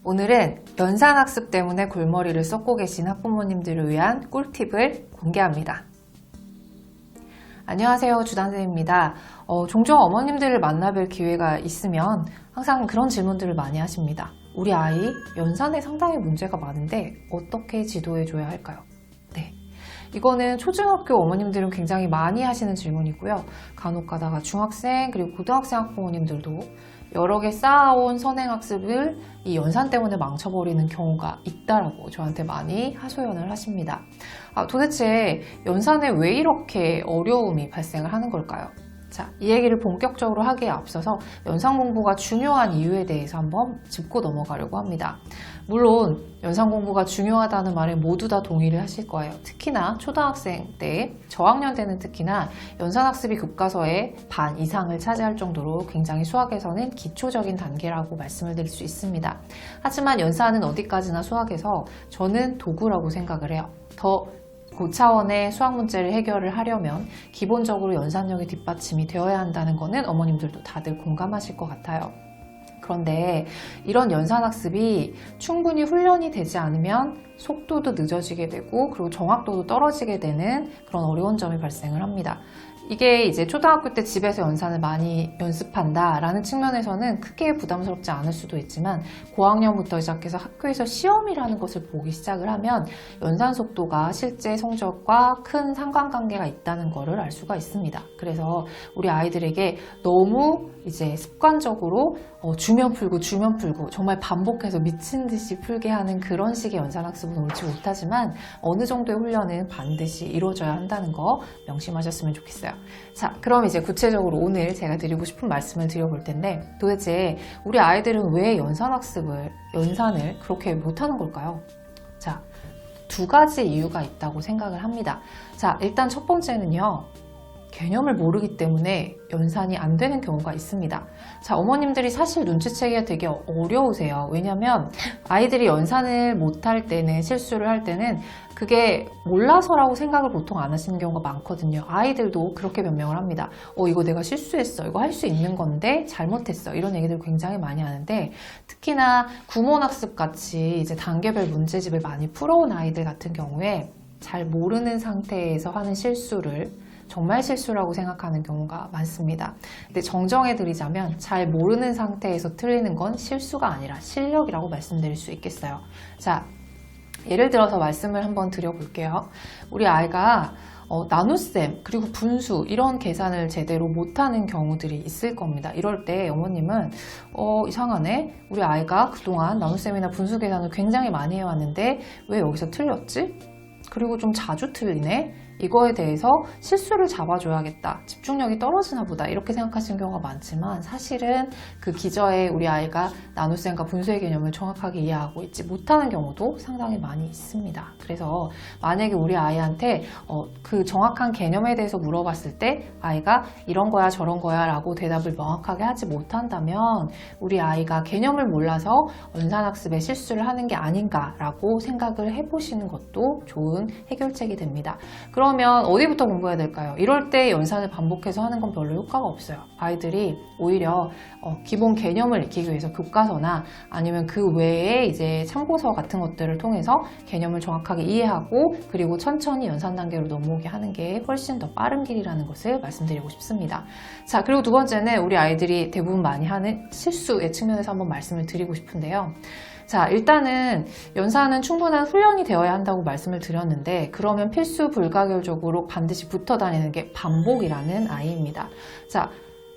오늘은 연산학습 때문에 골머리를 썩고 계신 학부모님들을 위한 꿀팁을 공개합니다. 안녕하세요, 주단쌤입니다. 종종 어머님들을 만나뵐 기회가 있으면 항상 그런 질문들을 많이 하십니다. 우리 아이 연산에 상당히 문제가 많은데 어떻게 지도해줘야 할까요? 네, 이거는 초중학교 어머님들은 굉장히 많이 하시는 질문이고요. 간혹 가다가 중학생 그리고 고등학생 학부모님들도 여러 개 쌓아온 선행학습을 이 연산 때문에 망쳐버리는 경우가 있다라고 저한테 많이 하소연을 하십니다. 도대체 연산에 왜 이렇게 어려움이 발생을 하는 걸까요? 자, 이 얘기를 본격적으로 하기에 앞서서 연산 공부가 중요한 이유에 대해서 한번 짚고 넘어가려고 합니다. 물론 연산 공부가 중요하다는 말에 모두 다 동의를 하실 거예요. 특히나 초등학생 때, 저학년 때는 특히나 연산학습이 교과서의 반 이상을 차지할 정도로 굉장히 수학에서는 기초적인 단계라고 말씀을 드릴 수 있습니다. 하지만 연산은 어디까지나 수학에서 저는 도구라고 생각을 해요. 더 고차원의 수학 문제를 해결을 하려면 기본적으로 연산력이 뒷받침이 되어야 한다는 것은 어머님들도 다들 공감하실 것 같아요. 그런데 이런 연산학습이 충분히 훈련이 되지 않으면 속도도 늦어지게 되고 그리고 정확도도 떨어지게 되는 그런 어려운 점이 발생을 합니다. 이게 이제 초등학교 때 집에서 연산을 많이 연습한다 라는 측면에서는 크게 부담스럽지 않을 수도 있지만 고학년부터 시작해서 학교에서 시험이라는 것을 보기 시작을 하면 연산 속도가 실제 성적과 큰 상관관계가 있다는 것을 알 수가 있습니다. 그래서 우리 아이들에게 너무 이제 습관적으로 주면 풀고 정말 반복해서 미친 듯이 풀게 하는 그런 식의 연산학습은 옳지 못하지만 어느 정도의 훈련은 반드시 이루어져야 한다는 거 명심하셨으면 좋겠어요. 자, 그럼 이제 구체적으로 오늘 제가 드리고 싶은 말씀을 드려볼 텐데 도대체 우리 아이들은 왜 연산을 그렇게 못하는 걸까요? 자, 두 가지 이유가 있다고 생각을 합니다. 자, 일단 첫 번째는요. 개념을 모르기 때문에 연산이 안 되는 경우가 있습니다. 자, 어머님들이 사실 눈치채기가 되게 어려우세요. 왜냐면 아이들이 연산을 못할 때는, 실수를 할 때는 그게 몰라서라고 생각을 보통 안 하시는 경우가 많거든요. 아이들도 그렇게 변명을 합니다. 이거 내가 실수했어. 이거 할 수 있는 건데 잘못했어. 이런 얘기들 굉장히 많이 하는데 특히나 구몬학습 같이 이제 단계별 문제집을 많이 풀어온 아이들 같은 경우에 잘 모르는 상태에서 하는 실수를 정말 실수라고 생각하는 경우가 많습니다. 근데 정정해 드리자면 잘 모르는 상태에서 틀리는 건 실수가 아니라 실력이라고 말씀드릴 수 있겠어요. 자, 예를 들어서 말씀을 한번 드려볼게요. 우리 아이가 나눗셈 그리고 분수 이런 계산을 제대로 못하는 경우들이 있을 겁니다. 이럴 때 어머님은 이상하네? 우리 아이가 그동안 나눗셈이나 분수 계산을 굉장히 많이 해왔는데 왜 여기서 틀렸지? 그리고 좀 자주 틀리네? 이거에 대해서 실수를 잡아줘야겠다. 집중력이 떨어지나 보다. 이렇게 생각하시는 경우가 많지만 사실은 그 기저에 우리 아이가 나눗셈과 분수의 개념을 정확하게 이해하고 있지 못하는 경우도 상당히 많이 있습니다. 그래서 만약에 우리 아이한테 그 정확한 개념에 대해서 물어봤을 때 아이가 이런 거야 저런 거야 라고 대답을 명확하게 하지 못한다면 우리 아이가 개념을 몰라서 연산학습에 실수를 하는 게 아닌가 라고 생각을 해보시는 것도 좋은 해결책이 됩니다. 그러면 어디부터 공부해야 될까요? 이럴 때 연산을 반복해서 하는 건 별로 효과가 없어요. 아이들이 오히려 기본 개념을 익히기 위해서 교과서나 아니면 그 외에 이제 참고서 같은 것들을 통해서 개념을 정확하게 이해하고 그리고 천천히 연산 단계로 넘어오게 하는 게 훨씬 더 빠른 길이라는 것을 말씀드리고 싶습니다. 자, 그리고 두 번째는 우리 아이들이 대부분 많이 하는 실수의 측면에서 한번 말씀을 드리고 싶은데요. 자, 일단은 연산은 충분한 훈련이 되어야 한다고 말씀을 드렸는데 그러면 필수 불가결적으로 반드시 붙어 다니는 게 반복이라는 아이입니다. 자,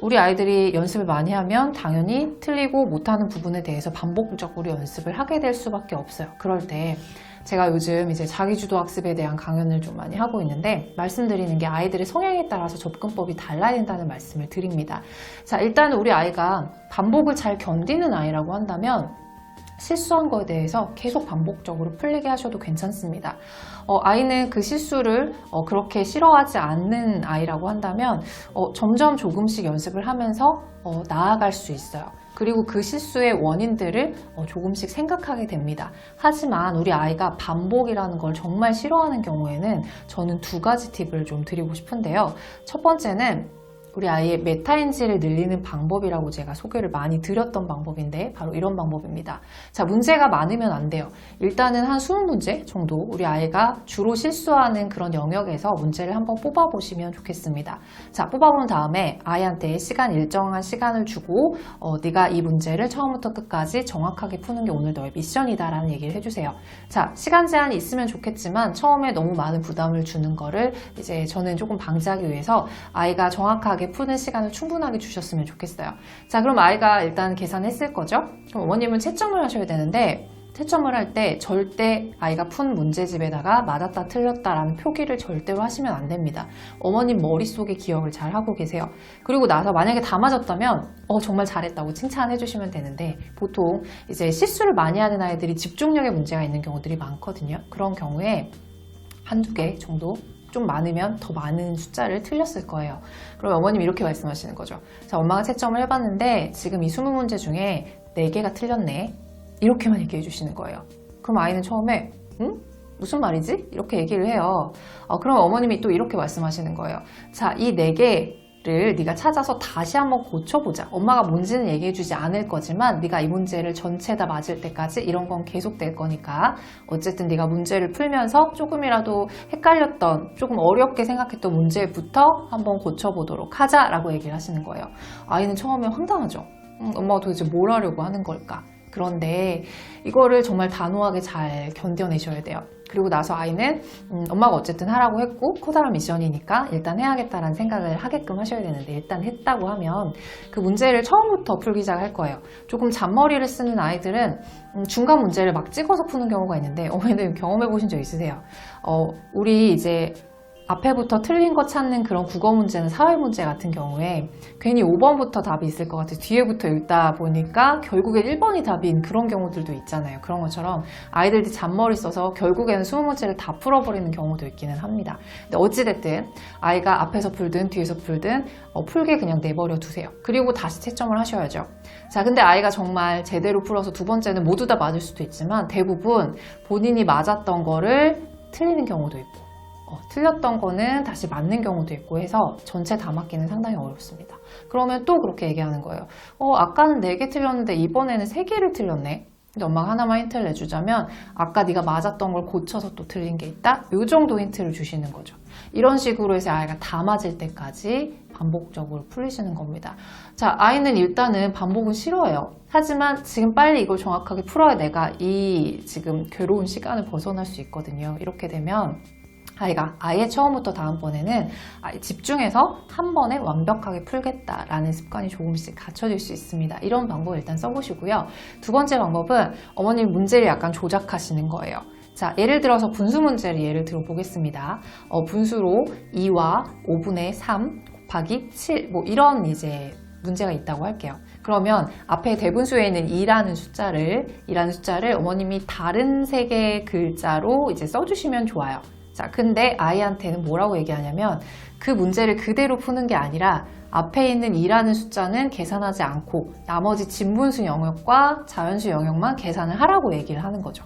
우리 아이들이 연습을 많이 하면 당연히 틀리고 못하는 부분에 대해서 반복적으로 연습을 하게 될 수밖에 없어요. 그럴 때 제가 요즘 이제 자기주도 학습에 대한 강연을 좀 많이 하고 있는데 말씀드리는 게 아이들의 성향에 따라서 접근법이 달라야 된다는 말씀을 드립니다. 자, 일단 우리 아이가 반복을 잘 견디는 아이라고 한다면 실수한 거에 대해서 계속 반복적으로 풀리게 하셔도 괜찮습니다. 아이는 그 실수를 그렇게 싫어하지 않는 아이라고 한다면 점점 조금씩 연습을 하면서 나아갈 수 있어요. 그리고 그 실수의 원인들을 조금씩 생각하게 됩니다. 하지만 우리 아이가 반복이라는 걸 정말 싫어하는 경우에는 저는 두 가지 팁을 좀 드리고 싶은데요. 첫 번째는 우리 아이의 메타인지를 늘리는 방법이라고 제가 소개를 많이 드렸던 방법인데 바로 이런 방법입니다. 자, 문제가 많으면 안 돼요. 일단은 한 20문제 정도 우리 아이가 주로 실수하는 그런 영역에서 문제를 한번 뽑아보시면 좋겠습니다. 자, 뽑아본 다음에 아이한테 일정한 시간을 주고 네가 이 문제를 처음부터 끝까지 정확하게 푸는 게 오늘 너의 미션이다 라는 얘기를 해주세요. 자, 시간 제한이 있으면 좋겠지만 처음에 너무 많은 부담을 주는 거를 이제 저는 조금 방지하기 위해서 아이가 정확하게 푸는 시간을 충분하게 주셨으면 좋겠어요. 자, 그럼 아이가 일단 계산했을 거죠? 그럼 어머님은 채점을 하셔야 되는데 채점을 할 때 절대 아이가 푼 문제집에다가 맞았다 틀렸다라는 표기를 절대로 하시면 안 됩니다. 어머님 머릿속에 기억을 잘 하고 계세요. 그리고 나서 만약에 다 맞았다면 정말 잘했다고 칭찬해 주시면 되는데 보통 이제 실수를 많이 하는 아이들이 집중력에 문제가 있는 경우들이 많거든요. 그런 경우에 한두 개 정도 좀 많으면 더 많은 숫자를 틀렸을 거예요. 그럼 어머님이 이렇게 말씀하시는 거죠. 자, 엄마가 채점을 해봤는데 지금 이 20문제 중에 4개가 틀렸네. 이렇게만 얘기해 주시는 거예요. 그럼 아이는 처음에 응? 무슨 말이지? 이렇게 얘기를 해요. 그럼 어머님이 또 이렇게 말씀하시는 거예요. 자, 이 4개를 네가 찾아서 다시 한번 고쳐보자. 엄마가 뭔지는 얘기해 주지 않을 거지만 네가 이 문제를 전체 다 맞을 때까지 이런 건 계속될 거니까 어쨌든 네가 문제를 풀면서 조금이라도 헷갈렸던 조금 어렵게 생각했던 문제부터 한번 고쳐보도록 하자라고 얘기를 하시는 거예요. 아이는 처음에 황당하죠. 엄마가 도대체 뭘 하려고 하는 걸까? 그런데 이거를 정말 단호하게 잘 견뎌내셔야 돼요. 그리고 나서 아이는 엄마가 어쨌든 하라고 했고 커다란 미션이니까 일단 해야겠다라는 생각을 하게끔 하셔야 되는데 일단 했다고 하면 그 문제를 처음부터 풀기 시작할 거예요. 조금 잔머리를 쓰는 아이들은 중간 문제를 막 찍어서 푸는 경우가 있는데 어머니들 경험해 보신 적 있으세요? 우리 이제 앞에부터 틀린 거 찾는 그런 국어 문제는 사회 문제 같은 경우에 괜히 5번부터 답이 있을 것 같아요. 뒤에부터 읽다 보니까 결국엔 1번이 답인 그런 경우들도 있잖아요. 그런 것처럼 아이들이 잔머리 써서 결국에는 20문제를 다 풀어버리는 경우도 있기는 합니다. 근데 어찌됐든 아이가 앞에서 풀든 뒤에서 풀든 풀게 그냥 내버려 두세요. 그리고 다시 채점을 하셔야죠. 자, 근데 아이가 정말 제대로 풀어서 두 번째는 모두 다 맞을 수도 있지만 대부분 본인이 맞았던 거를 틀리는 경우도 있고 틀렸던 거는 다시 맞는 경우도 있고 해서 전체 다 맞기는 상당히 어렵습니다. 그러면 또 그렇게 얘기하는 거예요. 아까는 4개 틀렸는데 이번에는 3개를 틀렸네. 근데 엄마가 하나만 힌트를 내주자면 아까 네가 맞았던 걸 고쳐서 또 틀린 게 있다? 이 정도 힌트를 주시는 거죠. 이런 식으로 해서 아이가 다 맞을 때까지 반복적으로 풀리시는 겁니다. 자, 아이는 일단은 반복은 싫어해요. 하지만 지금 빨리 이걸 정확하게 풀어야 내가 이 지금 괴로운 시간을 벗어날 수 있거든요. 이렇게 되면 아이가 아예 처음부터 다음번에는 집중해서 한 번에 완벽하게 풀겠다라는 습관이 조금씩 갖춰질 수 있습니다. 이런 방법을 일단 써보시고요. 두 번째 방법은 어머님 문제를 약간 조작하시는 거예요. 자, 예를 들어서 분수 문제를 예를 들어 보겠습니다. 분수로 2와 5분의 3 곱하기 7 뭐 이런 이제 문제가 있다고 할게요. 그러면 앞에 대분수에 있는 2라는 숫자를 어머님이 다른 3개의 글자로 이제 써주시면 좋아요. 자, 근데 아이한테는 뭐라고 얘기하냐면 그 문제를 그대로 푸는 게 아니라 앞에 있는 2라는 숫자는 계산하지 않고 나머지 진분수 영역과 자연수 영역만 계산을 하라고 얘기를 하는 거죠.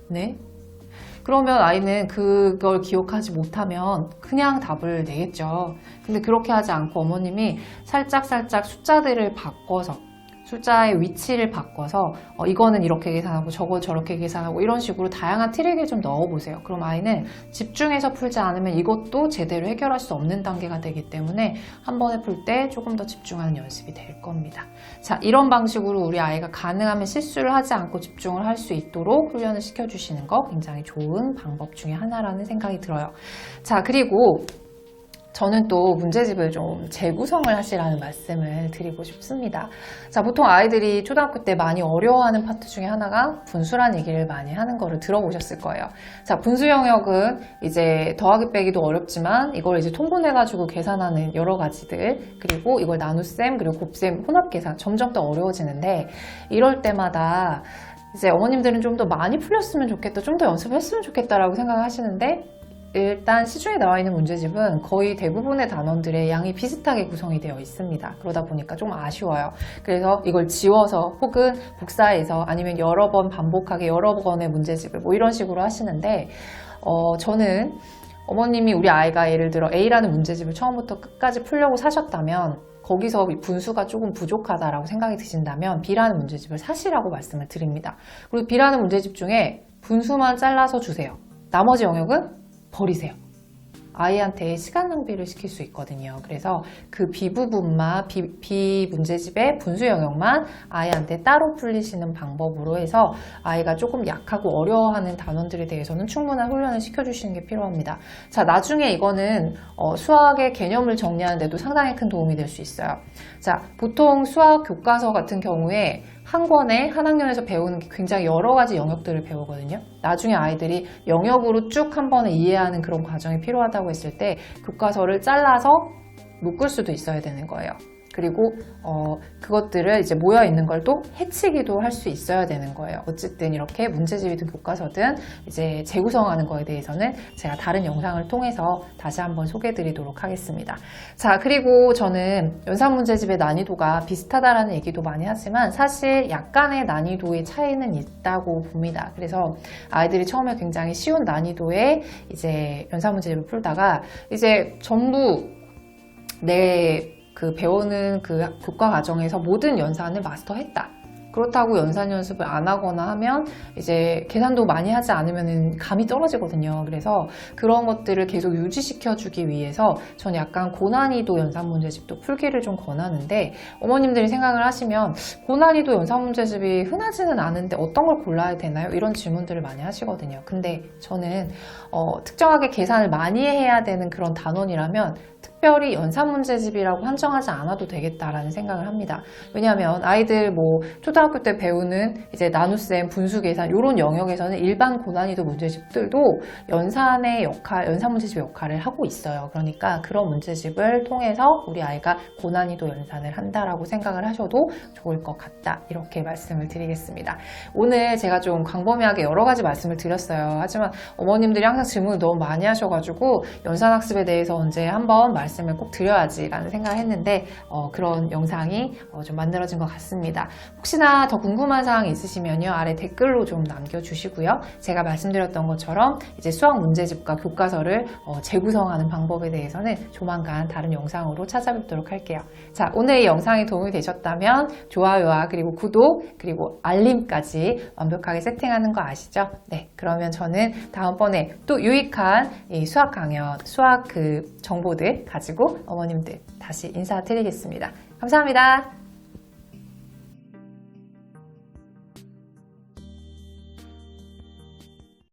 네? 그러면 아이는 그걸 기억하지 못하면 그냥 답을 내겠죠. 근데 그렇게 하지 않고 어머님이 살짝 숫자들을 바꿔서 숫자의 위치를 바꿔서 이거는 이렇게 계산하고 저거 저렇게 계산하고 이런 식으로 다양한 트릭을 좀 넣어보세요. 그럼 아이는 집중해서 풀지 않으면 이것도 제대로 해결할 수 없는 단계가 되기 때문에 한 번에 풀 때 조금 더 집중하는 연습이 될 겁니다. 자, 이런 방식으로 우리 아이가 가능하면 실수를 하지 않고 집중을 할 수 있도록 훈련을 시켜주시는 거 굉장히 좋은 방법 중에 하나라는 생각이 들어요. 자, 그리고 저는 또 문제집을 좀 재구성을 하시라는 말씀을 드리고 싶습니다. 자, 보통 아이들이 초등학교 때 많이 어려워하는 파트 중에 하나가 분수란 얘기를 많이 하는 거를 들어보셨을 거예요. 자, 분수 영역은 이제 더하기 빼기도 어렵지만 이걸 이제 통분해가지고 계산하는 여러 가지들, 그리고 이걸 나눗셈 그리고 곱셈 혼합 계산 점점 더 어려워지는데 이럴 때마다 이제 어머님들은 좀 더 많이 풀렸으면 좋겠다, 좀 더 연습했으면 좋겠다라고 생각하시는데 일단 시중에 나와 있는 문제집은 거의 대부분의 단원들의 양이 비슷하게 구성이 되어 있습니다. 그러다 보니까 좀 아쉬워요. 그래서 이걸 지워서 혹은 복사해서 아니면 여러 번 반복하게 여러 번의 문제집을 뭐 이런 식으로 하시는데 저는 어머님이 우리 아이가 예를 들어 A라는 문제집을 처음부터 끝까지 풀려고 사셨다면 거기서 분수가 조금 부족하다라고 생각이 드신다면 B라는 문제집을 사시라고 말씀을 드립니다. 그리고 B라는 문제집 중에 분수만 잘라서 주세요. 나머지 영역은 버리세요. 아이한테 시간 낭비를 시킬 수 있거든요. 그래서 그 B 부분만, B 문제집의 분수 영역만 아이한테 따로 풀리시는 방법으로 해서 아이가 조금 약하고 어려워하는 단원들에 대해서는 충분한 훈련을 시켜주시는 게 필요합니다. 자, 나중에 이거는 수학의 개념을 정리하는 데도 상당히 큰 도움이 될 수 있어요. 자, 보통 수학 교과서 같은 경우에 한 권에 한 학년에서 배우는 게 굉장히 여러 가지 영역들을 배우거든요. 나중에 아이들이 영역으로 쭉 한 번에 이해하는 그런 과정이 필요하다고 했을 때 교과서를 잘라서 묶을 수도 있어야 되는 거예요. 그리고 그것들을 이제 모여 있는 걸 또 해치기도 할 수 있어야 되는 거예요. 어쨌든 이렇게 문제집이든 교과서든 이제 재구성하는 거에 대해서는 제가 다른 영상을 통해서 다시 한번 소개해 드리도록 하겠습니다. 자, 그리고 저는 연산 문제집의 난이도가 비슷하다라는 얘기도 많이 하지만 사실 약간의 난이도의 차이는 있다고 봅니다. 그래서 아이들이 처음에 굉장히 쉬운 난이도의 이제 연산 문제집을 풀다가 이제 전부 배우는 그 교과 과정에서 모든 연산을 마스터했다. 그렇다고 연산 연습을 안 하거나 하면 이제 계산도 많이 하지 않으면 감이 떨어지거든요. 그래서 그런 것들을 계속 유지시켜주기 위해서 저는 약간 고난이도 연산 문제집도 풀기를 좀 권하는데 어머님들이 생각을 하시면 고난이도 연산 문제집이 흔하지는 않은데 어떤 걸 골라야 되나요? 이런 질문들을 많이 하시거든요. 근데 저는 특정하게 계산을 많이 해야 되는 그런 단원이라면 특별히 연산 문제집이라고 한정하지 않아도 되겠다라는 생각을 합니다. 왜냐하면 아이들 초등학교 때 배우는 이제 나눗셈, 분수 계산 이런 영역에서는 일반 고난이도 문제집들도 연산 문제집 역할을 하고 있어요. 그러니까 그런 문제집을 통해서 우리 아이가 고난이도 연산을 한다라고 생각을 하셔도 좋을 것 같다. 이렇게 말씀을 드리겠습니다. 오늘 제가 좀 광범위하게 여러 가지 말씀을 드렸어요. 하지만 어머님들이 항상 질문을 너무 많이 하셔가지고 연산학습에 대해서 언제 한번 말씀을 꼭 드려야지 라는 생각을 했는데 그런 영상이 좀 만들어진 것 같습니다. 혹시나 더 궁금한 사항이 있으시면요 아래 댓글로 좀 남겨주시고요. 제가 말씀드렸던 것처럼 이제 수학 문제집과 교과서를 재구성하는 방법에 대해서는 조만간 다른 영상으로 찾아뵙도록 할게요. 자, 오늘 이 영상이 도움이 되셨다면 좋아요와 그리고 구독 그리고 알림까지 완벽하게 세팅하는 거 아시죠? 네, 그러면 저는 다음번에 또 유익한 이 수학 강연, 수학 정보들 가지고 어머님들 다시 인사드리겠습니다. 감사합니다.